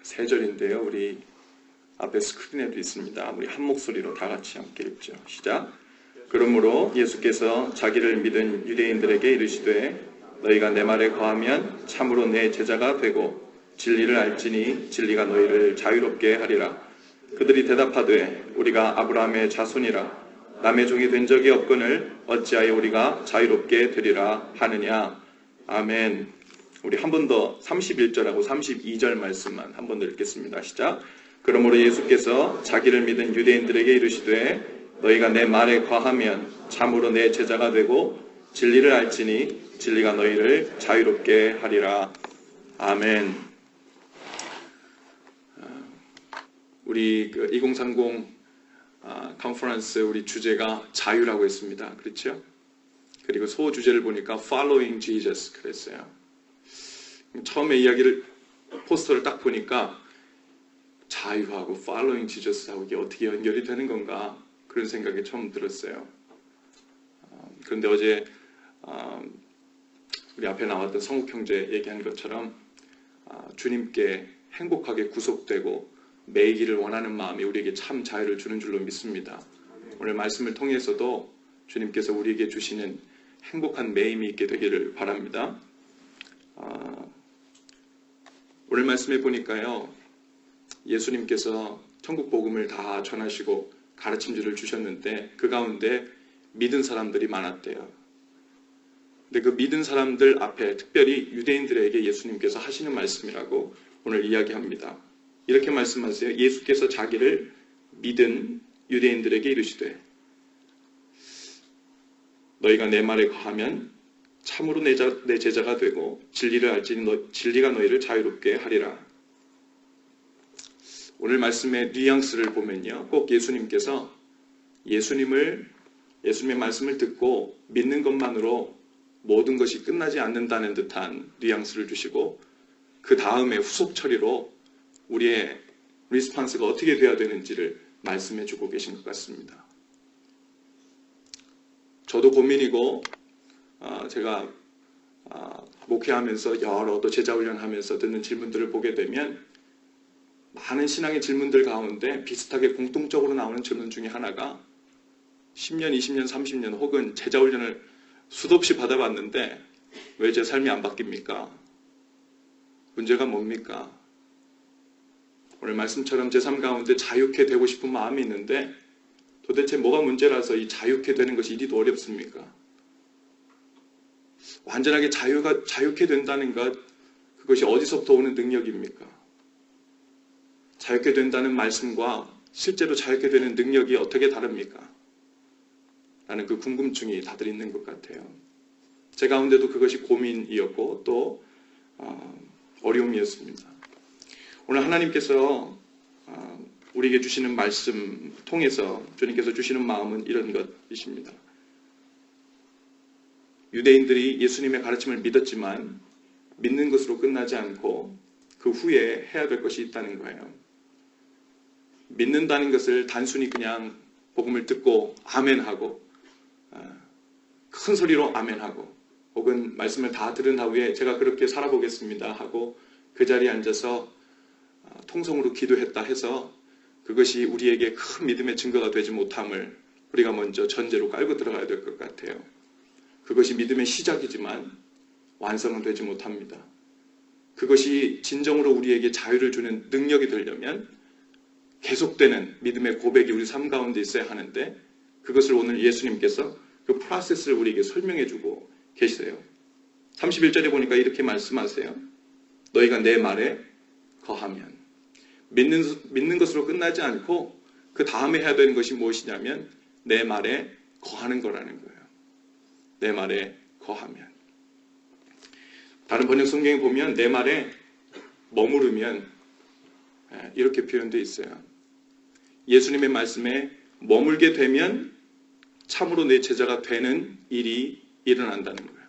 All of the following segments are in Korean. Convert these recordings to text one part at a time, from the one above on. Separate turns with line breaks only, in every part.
세 절인데요. 우리 앞에 스크린에도 있습니다. 우리 한 목소리로 다 같이 함께 읽죠. 시작. 그러므로 예수께서 자기를 믿은 유대인들에게 이르시되 너희가 내 말에 거하면 참으로 내 제자가 되고 진리를 알지니 진리가 너희를 자유롭게 하리라. 그들이 대답하되 우리가 아브라함의 자손이라 남의 종이 된 적이 없거늘 어찌하여 우리가 자유롭게 되리라 하느냐. 아멘. 우리 한 번 더 31절하고 32절 말씀만 한 번 더 읽겠습니다. 시작. 그러므로 예수께서 자기를 믿은 유대인들에게 이르시되 너희가 내 말에 거하면 참으로 내 제자가 되고 진리를 알지니 진리가 너희를 자유롭게 하리라. 아멘. 우리 2030 컨퍼런스 우리 주제가 자유라고 했습니다. 그렇죠? 그리고 소주제를 보니까 Following Jesus 그랬어요. 처음에 이야기를 포스터를 딱 보니까 자유하고 Following Jesus하고 이게 어떻게 연결이 되는 건가 그런 생각이 처음 들었어요. 그런데 어제 우리 앞에 나왔던 성욱 형제 얘기한 것처럼 주님께 행복하게 구속되고 매이기를 원하는 마음이 우리에게 참 자유를 주는 줄로 믿습니다. 오늘 말씀을 통해서도 주님께서 우리에게 주시는 행복한 매임이 있게 되기를 바랍니다. 오늘 말씀에 보니까요. 예수님께서 천국 복음을 다 전하시고 가르침들을 주셨는데 그 가운데 믿은 사람들이 많았대요. 근데 그 믿은 사람들 앞에 특별히 유대인들에게 예수님께서 하시는 말씀이라고 오늘 이야기합니다. 이렇게 말씀하세요. 예수께서 자기를 믿은 유대인들에게 이르시되 너희가 내 말에 거하면 참으로 내 제자가 되고 진리를 알지니 진리가 너희를 자유롭게 하리라. 오늘 말씀의 뉘앙스를 보면요. 꼭 예수님께서 예수님의 말씀을 듣고 믿는 것만으로 모든 것이 끝나지 않는다는 듯한 뉘앙스를 주시고 그 다음에 후속 처리로 우리의 리스판스가 어떻게 돼야 되는지를 말씀해 주고 계신 것 같습니다. 저도 고민이고 제가 목회하면서 여러 또 제자훈련하면서 듣는 질문들을 보게 되면 많은 신앙의 질문들 가운데 비슷하게 공통적으로 나오는 질문 중에 하나가 10년, 20년, 30년 혹은 제자훈련을 수도 없이 받아봤는데 왜 제 삶이 안 바뀝니까? 문제가 뭡니까? 오늘 말씀처럼 제 삶 가운데 자유케 되고 싶은 마음이 있는데 도대체 뭐가 문제라서 이 자유케 되는 것이 이리도 어렵습니까? 완전하게 자유케 된다는 것, 그것이 어디서부터 오는 능력입니까? 자유케 된다는 말씀과 실제로 자유케 되는 능력이 어떻게 다릅니까? 라는 그 궁금증이 다들 있는 것 같아요. 제 가운데도 그것이 고민이었고 또 어려움이었습니다. 오늘 하나님께서 우리에게 주시는 말씀 통해서 주님께서 주시는 마음은 이런 것이십니다. 유대인들이 예수님의 가르침을 믿었지만 믿는 것으로 끝나지 않고 그 후에 해야 될 것이 있다는 거예요. 믿는다는 것을 단순히 그냥 복음을 듣고 아멘하고 큰 소리로 아멘하고 혹은 말씀을 다 들은 후에 제가 그렇게 살아보겠습니다 하고 그 자리에 앉아서 통성으로 기도했다 해서 그것이 우리에게 큰 믿음의 증거가 되지 못함을 우리가 먼저 전제로 깔고 들어가야 될 것 같아요. 그것이 믿음의 시작이지만 완성은 되지 못합니다. 그것이 진정으로 우리에게 자유를 주는 능력이 되려면 계속되는 믿음의 고백이 우리 삶 가운데 있어야 하는데 그것을 오늘 예수님께서 그 프로세스를 우리에게 설명해 주고 계시세요. 31절에 보니까 이렇게 말씀하세요. 너희가 내 말에 거하면 믿는 것으로 끝나지 않고 그 다음에 해야 되는 것이 무엇이냐면 내 말에 거하는 거라는 거예요. 내 말에 거하면. 다른 번역 성경에 보면 내 말에 머무르면 이렇게 표현되어 있어요. 예수님의 말씀에 머물게 되면 참으로 내 제자가 되는 일이 일어난다는 거예요.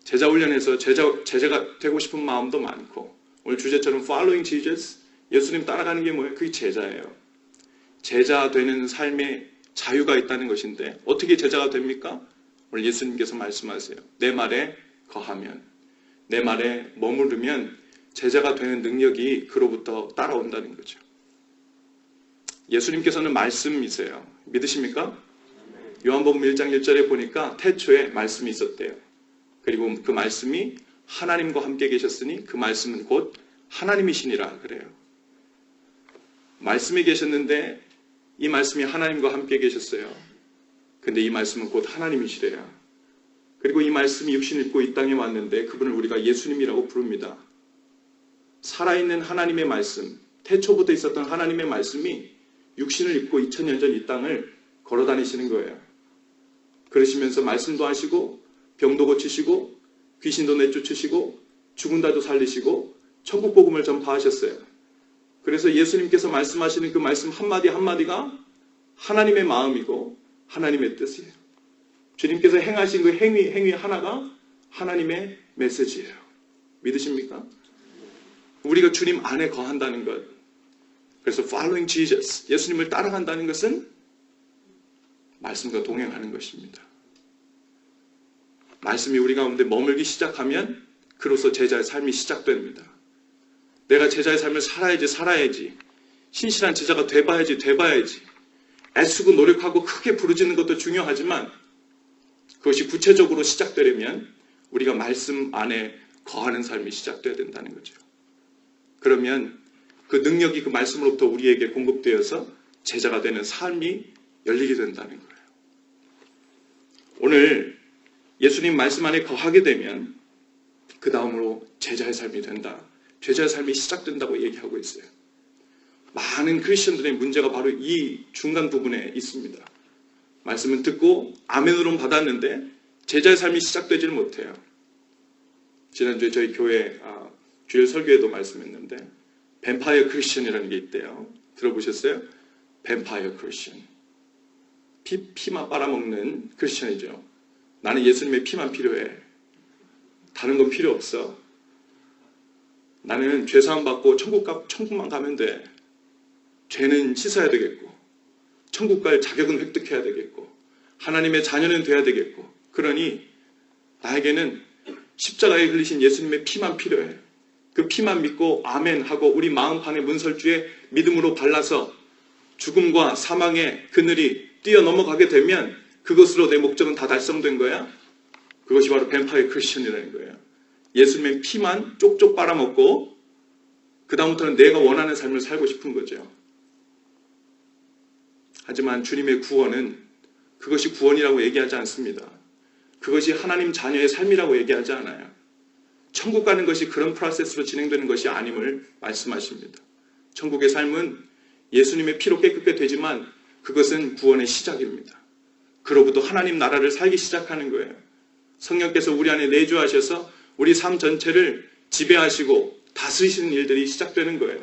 제자 훈련에서 제자가 되고 싶은 마음도 많고 오늘 주제처럼 Following Jesus, 예수님 따라가는 게 뭐예요? 그게 제자예요. 제자 되는 삶에 자유가 있다는 것인데 어떻게 제자가 됩니까? 오늘 예수님께서 말씀하세요. 내 말에 거하면, 내 말에 머무르면 제자가 되는 능력이 그로부터 따라온다는 거죠. 예수님께서는 말씀이세요. 믿으십니까? 요한복음 1장 1절에 보니까 태초에 말씀이 있었대요. 그리고 그 말씀이 하나님과 함께 계셨으니 그 말씀은 곧 하나님이시니라 그래요. 말씀이 계셨는데 이 말씀이 하나님과 함께 계셨어요. 근데 이 말씀은 곧 하나님이시래요. 그리고 이 말씀이 육신을 입고 이 땅에 왔는데 그분을 우리가 예수님이라고 부릅니다. 살아있는 하나님의 말씀, 태초부터 있었던 하나님의 말씀이 육신을 입고 2000년 전 이 땅을 걸어다니시는 거예요. 그러시면서 말씀도 하시고 병도 고치시고 귀신도 내쫓으시고 죽은 자도 살리시고 천국 복음을 전파하셨어요. 그래서 예수님께서 말씀하시는 그 말씀 한마디 한마디가 하나님의 마음이고 하나님의 뜻이에요. 주님께서 행하신 그 행위 하나가 하나님의 메시지예요. 믿으십니까? 우리가 주님 안에 거한다는 것. 그래서 following Jesus, 예수님을 따라간다는 것은 말씀과 동행하는 것입니다. 말씀이 우리 가운데 머물기 시작하면 그로써 제자의 삶이 시작됩니다. 내가 제자의 삶을 살아야지. 신실한 제자가 돼봐야지. 애쓰고 노력하고 크게 부르짖는 것도 중요하지만 그것이 구체적으로 시작되려면 우리가 말씀 안에 거하는 삶이 시작돼야 된다는 거죠. 그러면 그 능력이 그 말씀으로부터 우리에게 공급되어서 제자가 되는 삶이 열리게 된다는 거예요. 오늘 예수님 말씀 안에 거하게 되면 그 다음으로 제자의 삶이 된다. 제자의 삶이 시작된다고 얘기하고 있어요. 많은 크리스천들의 문제가 바로 이 중간 부분에 있습니다. 말씀은 듣고 아멘으로는 받았는데 제자의 삶이 시작되지를 못해요. 지난주에 저희 교회 주일 설교에도 말씀했는데 뱀파이어 크리스천이라는 게 있대요. 들어보셨어요? 뱀파이어 크리스천. 피만 빨아먹는 크리스천이죠. 나는 예수님의 피만 필요해. 다른 건 필요 없어. 나는 죄사함 받고 천국만 가면 돼. 죄는 씻어야 되겠고 천국 갈 자격은 획득해야 되겠고 하나님의 자녀는 돼야 되겠고 그러니 나에게는 십자가에 흘리신 예수님의 피만 필요해. 그 피만 믿고 아멘 하고 우리 마음판의 문설주에 믿음으로 발라서 죽음과 사망의 그늘이 뛰어넘어가게 되면 그것으로 내 목적은 다 달성된 거야. 그것이 바로 뱀파이어 크리스천이라는 거예요. 예수님의 피만 쪽쪽 빨아먹고 그 다음부터는 내가 원하는 삶을 살고 싶은 거죠. 하지만 주님의 구원은 그것이 구원이라고 얘기하지 않습니다. 그것이 하나님 자녀의 삶이라고 얘기하지 않아요. 천국 가는 것이 그런 프로세스로 진행되는 것이 아님을 말씀하십니다. 천국의 삶은 예수님의 피로 깨끗게 되지만 그것은 구원의 시작입니다. 그로부터 하나님 나라를 살기 시작하는 거예요. 성령께서 우리 안에 내주하셔서 우리 삶 전체를 지배하시고 다스리시는 일들이 시작되는 거예요.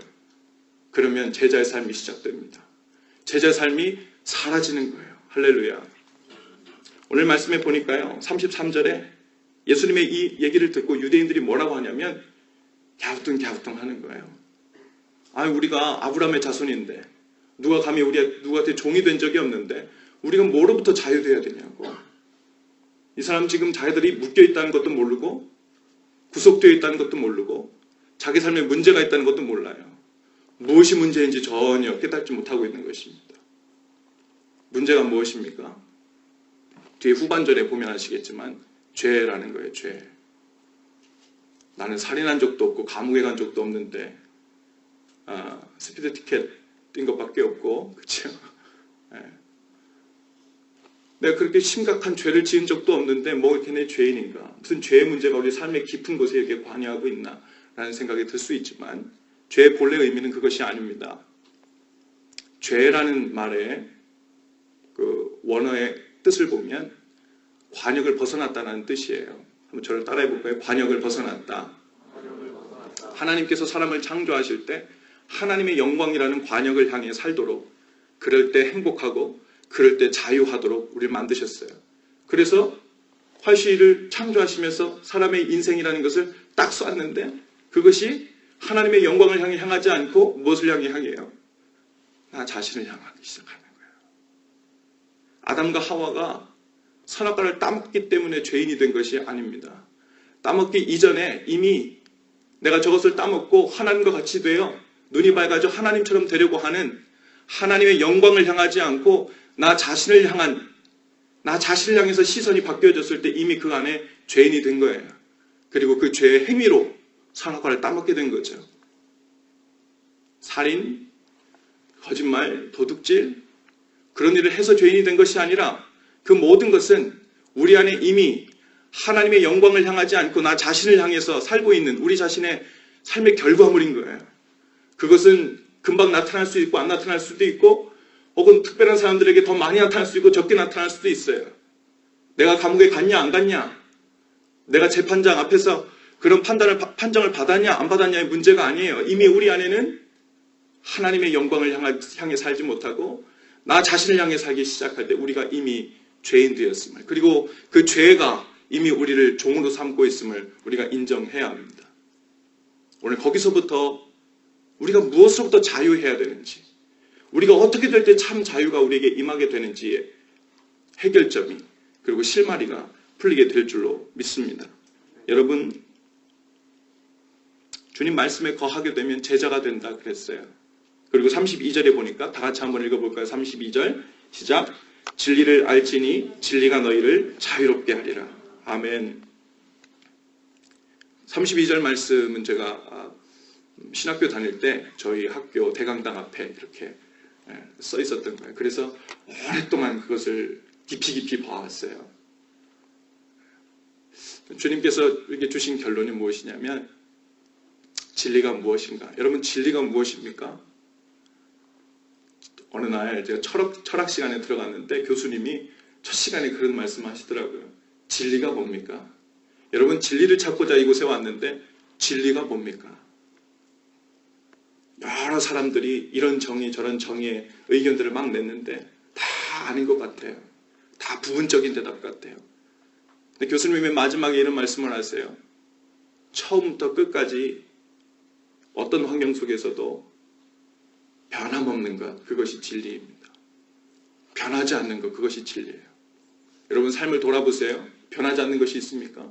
그러면 제자의 삶이 시작됩니다. 제자의 삶이 사라지는 거예요. 할렐루야. 오늘 말씀에 보니까요. 33절에 예수님의 이 얘기를 듣고 유대인들이 뭐라고 하냐면 갸우뚱 하는 거예요. 우리가 아브라함의 자손인데 누가 감히 누구한테 종이 된 적이 없는데 우리가 뭐로부터 자유돼야 되냐고. 이 사람 지금 자기들이 묶여있다는 것도 모르고 구속되어 있다는 것도 모르고 자기 삶에 문제가 있다는 것도 몰라요. 무엇이 문제인지 전혀 깨닫지 못하고 있는 것입니다. 문제가 무엇입니까? 뒤에 후반절에 보면 아시겠지만 죄라는 거예요. 죄. 나는 살인한 적도 없고 감옥에 간 적도 없는데 스피드 티켓 뛴 것밖에 없고 그렇죠? 내가 그렇게 심각한 죄를 지은 적도 없는데 뭐 이렇게 내 죄인인가? 무슨 죄의 문제가 우리 삶의 깊은 곳에 이렇게 관여하고 있나? 라는 생각이 들 수 있지만 죄의 본래 의미는 그것이 아닙니다. 죄라는 말의 그 원어의 뜻을 보면 관역을 벗어났다는 뜻이에요. 한번 저를 따라해 볼까요? 관역을 벗어났다. 하나님께서 사람을 창조하실 때 하나님의 영광이라는 관역을 향해 살도록 그럴 때 행복하고 그럴 때 자유하도록 우리를 만드셨어요. 그래서 활시를 창조하시면서 사람의 인생이라는 것을 딱 쐈는데 그것이 하나님의 영광을 향해 향하지 않고 무엇을 향해 향해요? 나 자신을 향하기 시작하는 거예요. 아담과 하와가 선악과를 따먹기 때문에 죄인이 된 것이 아닙니다. 따먹기 이전에 이미 내가 저것을 따먹고 하나님과 같이 되어 눈이 밝아져 하나님처럼 되려고 하는 하나님의 영광을 향하지 않고 나 자신을 향해서 시선이 바뀌어졌을 때 이미 그 안에 죄인이 된 거예요. 그리고 그 죄의 행위로 선악과를 따먹게 된 거죠. 살인, 거짓말, 도둑질, 그런 일을 해서 죄인이 된 것이 아니라 그 모든 것은 우리 안에 이미 하나님의 영광을 향하지 않고 나 자신을 향해서 살고 있는 우리 자신의 삶의 결과물인 거예요. 그것은 금방 나타날 수 있고 안 나타날 수도 있고 혹은 특별한 사람들에게 더 많이 나타날 수도 있고 적게 나타날 수도 있어요. 내가 감옥에 갔냐 안 갔냐, 내가 재판장 앞에서 그런 판정을 받았냐 안 받았냐의 문제가 아니에요. 이미 우리 안에는 하나님의 영광을 향해 살지 못하고 나 자신을 향해 살기 시작할 때 우리가 이미 죄인 되었음을, 그리고 그 죄가 이미 우리를 종으로 삼고 있음을 우리가 인정해야 합니다. 오늘 거기서부터 우리가 무엇으로부터 자유해야 되는지, 우리가 어떻게 될 때 참 자유가 우리에게 임하게 되는지의 해결점이, 그리고 실마리가 풀리게 될 줄로 믿습니다. 여러분, 주님 말씀에 거하게 되면 제자가 된다 그랬어요. 그리고 32절에 보니까 다 같이 한번 읽어볼까요? 32절 시작. 진리를 알지니 진리가 너희를 자유롭게 하리라. 아멘. 32절 말씀은 제가 신학교 다닐 때 저희 학교 대강당 앞에 이렇게 써 있었던 거예요. 그래서 오랫동안 그것을 깊이 봐왔어요. 주님께서 이렇게 주신 결론이 무엇이냐면, 진리가 무엇인가? 여러분, 진리가 무엇입니까? 어느 날 제가 철학 시간에 들어갔는데 교수님이 첫 시간에 그런 말씀을 하시더라고요. 진리가 뭡니까? 여러분, 진리를 찾고자 이곳에 왔는데 진리가 뭡니까? 여러 사람들이 이런 정의 저런 정의의 의견들을 막 냈는데 다 아닌 것 같아요. 다 부분적인 대답 같아요. 근데 교수님이 마지막에 이런 말씀을 하세요. 처음부터 끝까지 어떤 환경 속에서도 변함없는 것, 그것이 진리입니다. 변하지 않는 것, 그것이 진리예요. 여러분, 삶을 돌아보세요. 변하지 않는 것이 있습니까?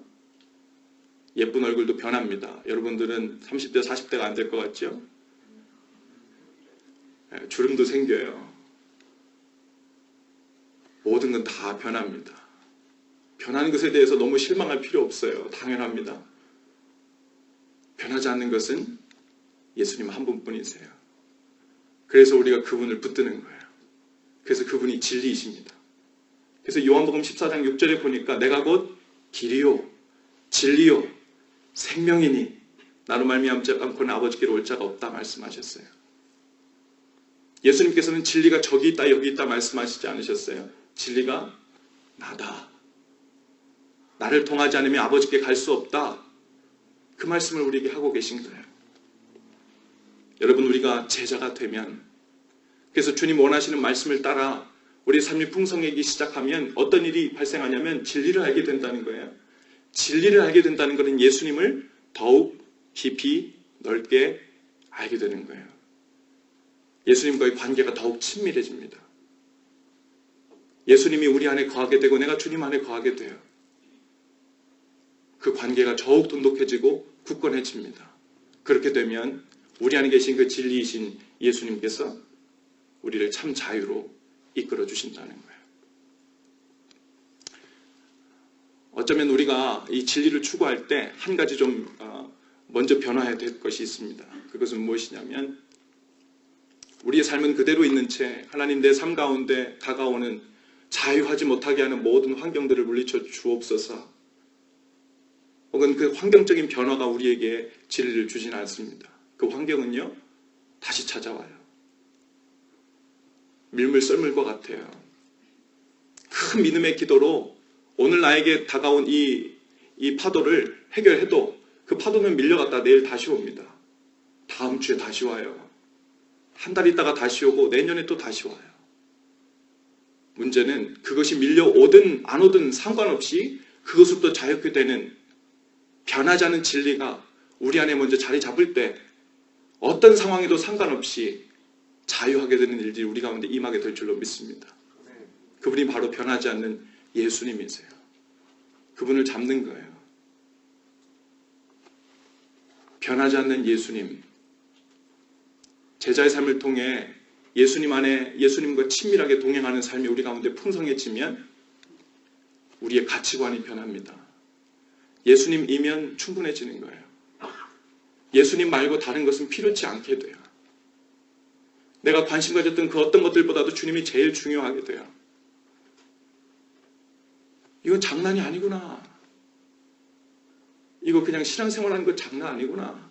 예쁜 얼굴도 변합니다. 여러분들은 30대, 40대가 안 될 것 같죠? 주름도 생겨요. 모든 건 다 변합니다. 변하는 것에 대해서 너무 실망할 필요 없어요. 당연합니다. 변하지 않는 것은 예수님 한 분뿐이세요. 그래서 우리가 그분을 붙드는 거예요. 그래서 그분이 진리이십니다. 그래서 요한복음 14장 6절에 보니까 내가 곧 길이요 진리요 생명이니 나로 말미암지 않고는 아버지께로 올 자가 없다 말씀하셨어요. 예수님께서는 진리가 저기 있다 여기 있다 말씀하시지 않으셨어요. 진리가 나다. 나를 통하지 않으면 아버지께 갈 수 없다. 그 말씀을 우리에게 하고 계신 거예요. 여러분, 우리가 제자가 되면, 그래서 주님 원하시는 말씀을 따라 우리 삶이 풍성해지기 시작하면 어떤 일이 발생하냐면 진리를 알게 된다는 거예요. 진리를 알게 된다는 것은 예수님을 더욱 깊이 넓게 알게 되는 거예요. 예수님과의 관계가 더욱 친밀해집니다. 예수님이 우리 안에 거하게 되고 내가 주님 안에 거하게 돼요. 그 관계가 더욱 돈독해지고 굳건해집니다. 그렇게 되면 우리 안에 계신 그 진리이신 예수님께서 우리를 참 자유로 이끌어 주신다는 거예요. 어쩌면 우리가 이 진리를 추구할 때 한 가지 좀 먼저 변화해야 될 것이 있습니다. 그것은 무엇이냐면, 우리의 삶은 그대로 있는 채 하나님 내 삶 가운데 다가오는 자유하지 못하게 하는 모든 환경들을 물리쳐 주옵소서. 혹은 그 환경적인 변화가 우리에게 진리를 주진 않습니다. 그 환경은요, 다시 찾아와요. 밀물 썰물과 같아요. 큰 믿음의 기도로 오늘 나에게 다가온 이 파도를 해결해도 그 파도는 밀려갔다 내일 다시 옵니다. 다음 주에 다시 와요. 한 달 있다가 다시 오고 내년에 또 다시 와요. 문제는 그것이 밀려오든 안 오든 상관없이 그것으로부터 자유케 되는 변하지 않은 진리가 우리 안에 먼저 자리 잡을 때 어떤 상황에도 상관없이 자유하게 되는 일들이 우리 가운데 임하게 될 줄로 믿습니다. 그분이 바로 변하지 않는 예수님이세요. 그분을 잡는 거예요. 변하지 않는 예수님, 제자의 삶을 통해 예수님 안에 예수님과 친밀하게 동행하는 삶이 우리 가운데 풍성해지면 우리의 가치관이 변합니다. 예수님이면 충분해지는 거예요. 예수님 말고 다른 것은 필요치 않게 돼요. 내가 관심 가졌던 그 어떤 것들보다도 주님이 제일 중요하게 돼요. 이건 장난이 아니구나. 이거 그냥 신앙생활하는 거 장난 아니구나.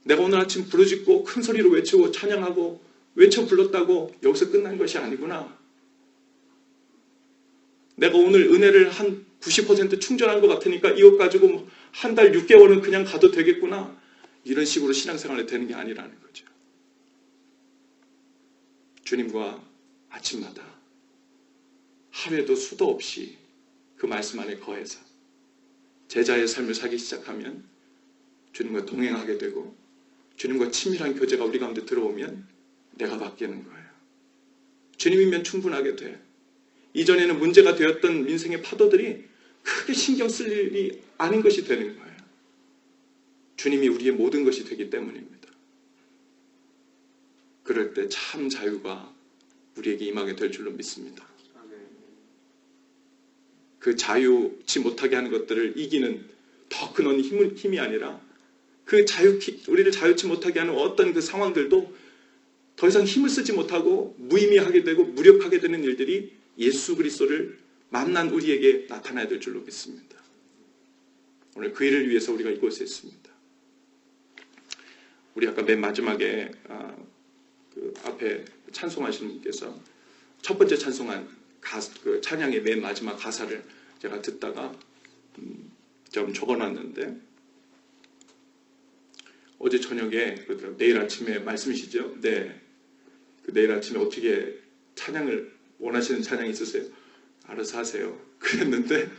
내가 오늘 아침 부르짖고 큰 소리로 외치고 찬양하고 외쳐 불렀다고 여기서 끝난 것이 아니구나. 내가 오늘 은혜를 한 90% 충전한 것 같으니까 이것 가지고 한 달 6개월은 그냥 가도 되겠구나. 이런 식으로 신앙생활이 되는 게 아니라는 거죠. 주님과 아침마다 하루에도 수도 없이 그 말씀 안에 거해서 제자의 삶을 살기 시작하면 주님과 동행하게 되고 주님과 친밀한 교제가 우리 가운데 들어오면 내가 바뀌는 거예요. 주님이면 충분하게 돼. 이전에는 문제가 되었던 민생의 파도들이 크게 신경 쓸 일이 아닌 것이 되는 거예요. 주님이 우리의 모든 것이 되기 때문입니다. 그럴 때 참 자유가 우리에게 임하게 될 줄로 믿습니다. 그 자유치 못하게 하는 것들을 이기는 더 큰 힘이 아니라 우리를 자유치 못하게 하는 어떤 그 상황들도 더 이상 힘을 쓰지 못하고 무의미하게 되고 무력하게 되는 일들이 예수 그리스도를 만난 우리에게 나타나야 될 줄로 믿습니다. 오늘 그 일을 위해서 우리가 이곳에 있습니다. 우리 아까 맨 마지막에 그 앞에 찬송하시는 분께서 첫 번째 찬송한 그 찬양의 맨 마지막 가사를 제가 듣다가 좀 적어놨는데 어제 저녁에 내일 아침에 말씀이시죠? 네. 그 내일 아침에 어떻게 찬양을 원하시는 찬양이 있으세요? 알아서 하세요. 그랬는데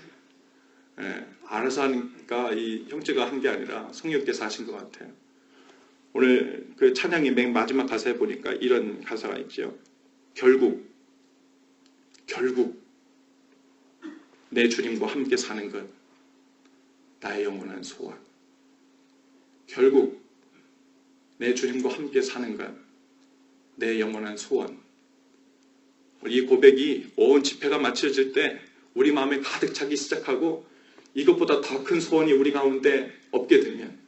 알아서 하니까 이 형제가 한 게 아니라 성령께서 하신 것 같아요. 오늘 그 찬양의 맨 마지막 가사에 보니까 이런 가사가 있죠. 결국 내 주님과 함께 사는 것 나의 영원한 소원. 결국 내 주님과 함께 사는 것 내 영원한 소원. 이 고백이 온 집회가 마쳐질 때 우리 마음에 가득 차기 시작하고 이것보다 더 큰 소원이 우리 가운데 없게 되면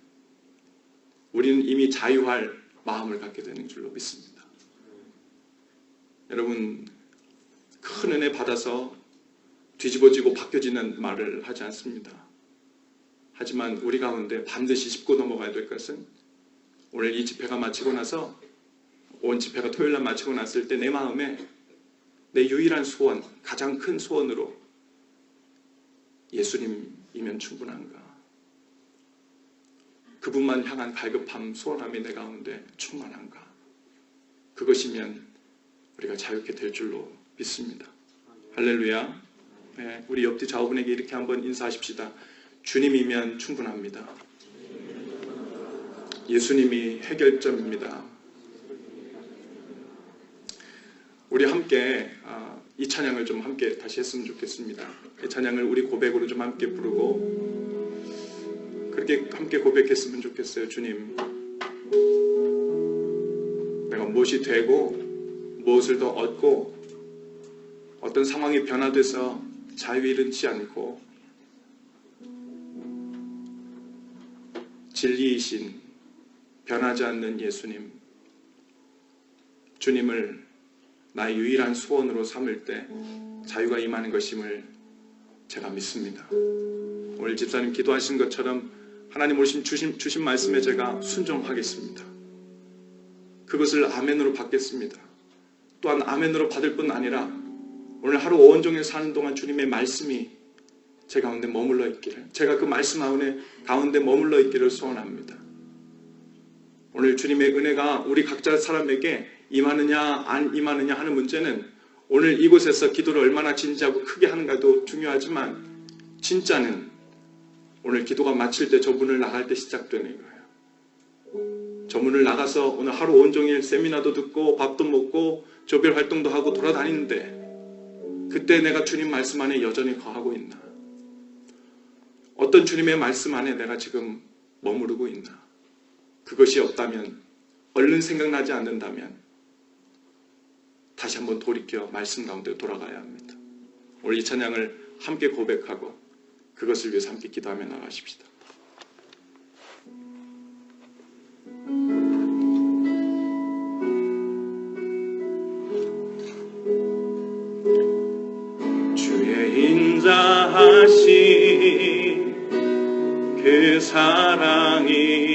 우리는 이미 자유할 마음을 갖게 되는 줄로 믿습니다. 여러분, 큰 은혜 받아서 뒤집어지고 바뀌어지는 말을 하지 않습니다. 하지만 우리 가운데 반드시 짚고 넘어가야 될 것은 오늘 이 집회가 마치고 나서 온 집회가 토요일날 마치고 났을 때 내 마음에 내 유일한 소원, 가장 큰 소원으로 예수님이면 충분한가? 그분만 향한 갈급함, 소원함이 내 가운데 충만한가? 그것이면 우리가 자유케 될 줄로 믿습니다. 할렐루야. 네, 우리 옆뒤 좌우분에게 이렇게 한번 인사하십시다. 주님이면 충분합니다. 예수님이 해결점입니다. 우리 함께 이 찬양을 좀 함께 다시 했으면 좋겠습니다. 이 찬양을 우리 고백으로 좀 함께 부르고 그렇게 함께 고백했으면 좋겠어요. 주님, 내가 무엇이 되고 무엇을 더 얻고 어떤 상황이 변화돼서 자유 잃지 않고 진리이신 변하지 않는 예수님, 주님을 나의 유일한 소원으로 삼을 때 자유가 임하는 것임을 제가 믿습니다. 오늘 집사님 기도하신 것처럼 하나님 주신 말씀에 제가 순종하겠습니다. 그것을 아멘으로 받겠습니다. 또한 아멘으로 받을 뿐 아니라 오늘 하루 온종일 사는 동안 주님의 말씀이 제 가운데 머물러 있기를, 제가 그 말씀 가운데 머물러 있기를 소원합니다. 오늘 주님의 은혜가 우리 각자 사람에게 임하느냐 안 임하느냐 하는 문제는 오늘 이곳에서 기도를 얼마나 진지하고 크게 하는가도 중요하지만 진짜는 오늘 기도가 마칠 때 저 문을 나갈 때 시작되는 거예요. 저 문을 나가서 오늘 하루 온종일 세미나도 듣고 밥도 먹고 조별 활동도 하고 돌아다니는데 그때 내가 주님 말씀 안에 여전히 거하고 있나? 어떤 주님의 말씀 안에 내가 지금 머무르고 있나? 그것이 없다면, 얼른 생각나지 않는다면 다시 한번 돌이켜 말씀 가운데 돌아가야 합니다. 오늘 이 찬양을 함께 고백하고 그것을 위해서 함께 기도하며 나가십시다. 주의 인자하신 그 사랑이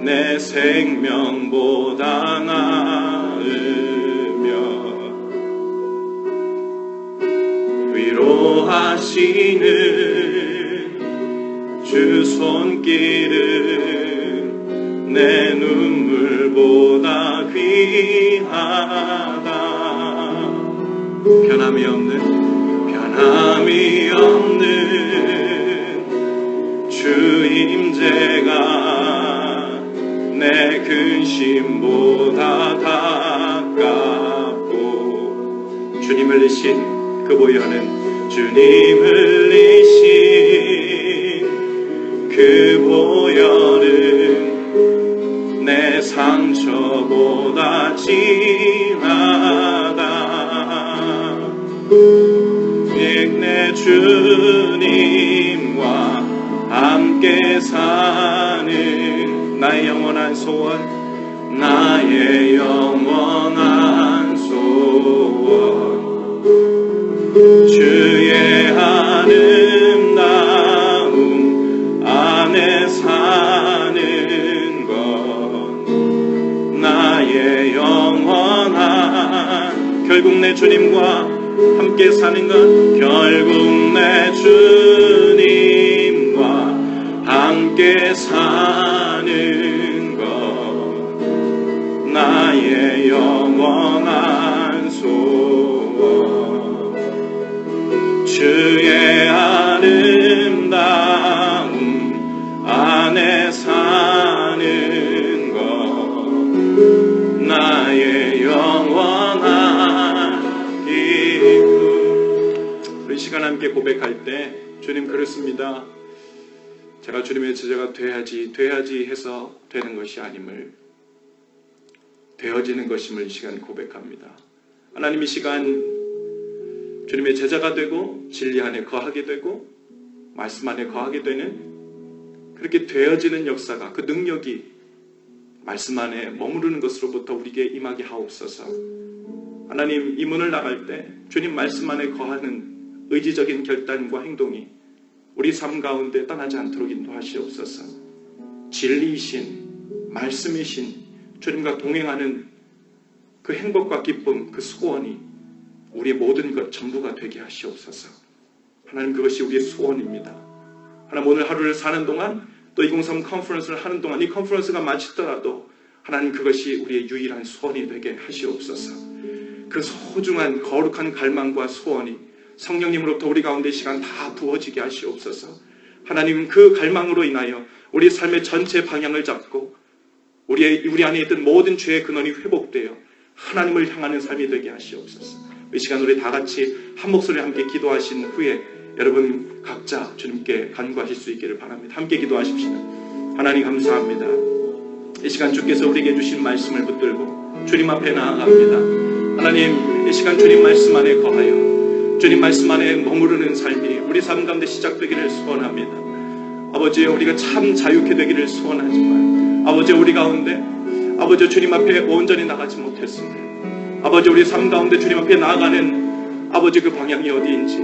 내 생명보다 나으며 위로하시는 주 손길은 내 눈물보다 귀하다. 변함이 없는 주 임재가 내 근심보다 가깝고 주님을 이신 그 보혈은 주님을 이신 그 보혈은 내 상처보다 진하다. 내 주님과 함께 사는 나의 영원한 소원, 나의 영원한 소원, 주의 아름다움 안에 사는 것, 나의 영원한, 결국 내 주님과 함께 사는 것, 결국 내 주님과 함께 사는 것, 나의 영원한 소원, 주의 아름다움 안에 사는 것, 나의 영원한 기쁨. 우리 시간 함께 고백할 때, 주님 그렇습니다. 제가 주님의 제자가 돼야지 해서 되는 것이 아님을, 되어지는 것임을 이 시간 고백합니다. 하나님, 이 시간 주님의 제자가 되고 진리 안에 거하게 되고 말씀 안에 거하게 되는, 그렇게 되어지는 역사가, 그 능력이 말씀 안에 머무르는 것으로부터 우리에게 임하게 하옵소서. 하나님, 이 문을 나갈 때 주님 말씀 안에 거하는 의지적인 결단과 행동이 우리 삶 가운데 떠나지 않도록 인도하시옵소서. 진리이신, 말씀이신 주님과 동행하는 그 행복과 기쁨, 그 소원이 우리의 모든 것 전부가 되게 하시옵소서. 하나님, 그것이 우리의 소원입니다. 하나님, 오늘 하루를 사는 동안, 또 2023 컨퍼런스를 하는 동안, 이 컨퍼런스가 마치더라도 하나님, 그것이 우리의 유일한 소원이 되게 하시옵소서. 그 소중한 거룩한 갈망과 소원이 성령님으로부터 우리 가운데 시간 다 부어지게 하시옵소서. 하나님, 그 갈망으로 인하여 우리 삶의 전체 방향을 잡고 우리 안에 있던 모든 죄의 근원이 회복되어 하나님을 향하는 삶이 되게 하시옵소서. 이 시간 우리 다 같이 한 목소리 함께 기도하신 후에 여러분 각자 주님께 간구하실 수 있기를 바랍니다. 함께 기도하십시다. 하나님, 감사합니다. 이 시간 주께서 우리에게 주신 말씀을 붙들고 주님 앞에 나아갑니다. 하나님, 이 시간 주님 말씀 안에 거하여 주님 말씀 안에 머무르는 삶이 우리 삶 가운데 시작되기를 소원합니다. 아버지, 우리가 참 자유케 되기를 소원하지만 아버지, 우리 가운데 아버지 주님 앞에 온전히 나가지 못했습니다. 아버지, 우리 삶 가운데 주님 앞에 나아가는 아버지 그 방향이 어디인지,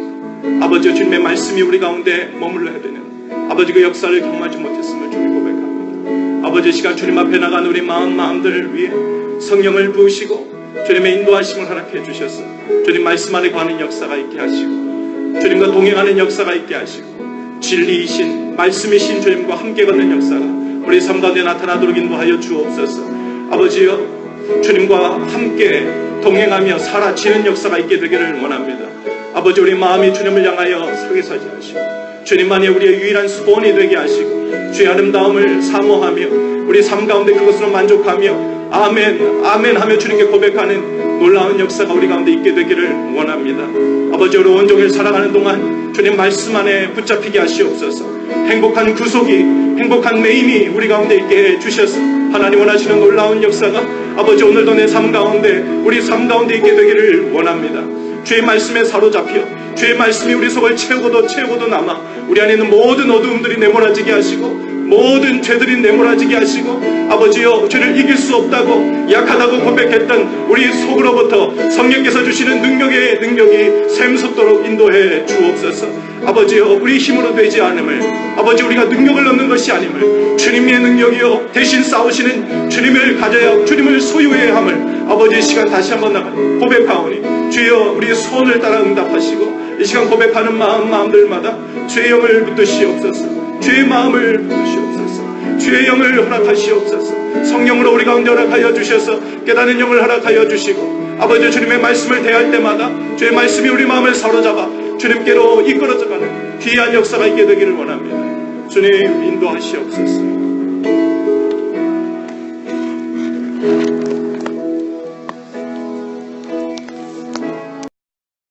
아버지 주님의 말씀이 우리 가운데 머물러야 되는 아버지 그 역사를 경험하지 못했음을 주님 고백합니다. 아버지, 시간 주님 앞에 나가는 우리 마음들을 위해 성령을 부으시고 주님의 인도하심을 허락해 주셔서 주님 말씀 안에 거하는 역사가 있게 하시고 주님과 동행하는 역사가 있게 하시고 진리이신 말씀이신 주님과 함께 걷는 역사가 우리 삶 가운데 나타나도록 인도하여 주옵소서. 아버지여, 주님과 함께 동행하며 살아지는 역사가 있게 되기를 원합니다. 아버지, 우리 마음이 주님을 향하여 서게 서지 하시고 주님만이 우리의 유일한 소원이 되게 하시고 주의 아름다움을 사모하며 우리 삶 가운데 그것으로 만족하며 아멘, 아멘 하며 주님께 고백하는 놀라운 역사가 우리 가운데 있게 되기를 원합니다. 아버지, 우리 온종일 살아가는 동안 주님 말씀 안에 붙잡히게 하시옵소서. 행복한 구속이, 행복한 매임이 우리 가운데 있게 해주셔서 하나님 원하시는 놀라운 역사가 아버지 오늘도 내 삶 가운데, 우리 삶 가운데 있게 되기를 원합니다. 주의 말씀에 사로잡혀 주의 말씀이 우리 속을 채우고도 남아 우리 안에 있는 모든 어두움들이 내몰아지게 하시고 모든 죄들이 내몰아지게 하시고 아버지여, 죄를 이길 수 없다고 약하다고 고백했던 우리 속으로부터 성령께서 주시는 능력이 샘솟도록 인도해 주옵소서. 아버지여, 우리 힘으로 되지 않음을, 아버지 우리가 능력을 얻는 것이 아님을, 주님의 능력이여 대신 싸우시는 주님을 가져야, 주님을 소유해야 함을 아버지 이 시간 다시 한번 고백하오니 주여 우리의 소원을 따라 응답하시고 이 시간 고백하는 마음들마다 주의 영을 붙드시옵소서. 주의 마음을 붙드시옵소서. 주의 영을 허락하시옵소서. 성령으로 우리 가운데 허락하여 주셔서 깨닫는 영을 허락하여 주시고 아버지 주님의 말씀을 대할 때마다 주의 말씀이 우리 마음을 사로잡아 주님께로 이끌어져가는 귀한 역사가 있게 되기를 원합니다. 주님 인도하시옵소서.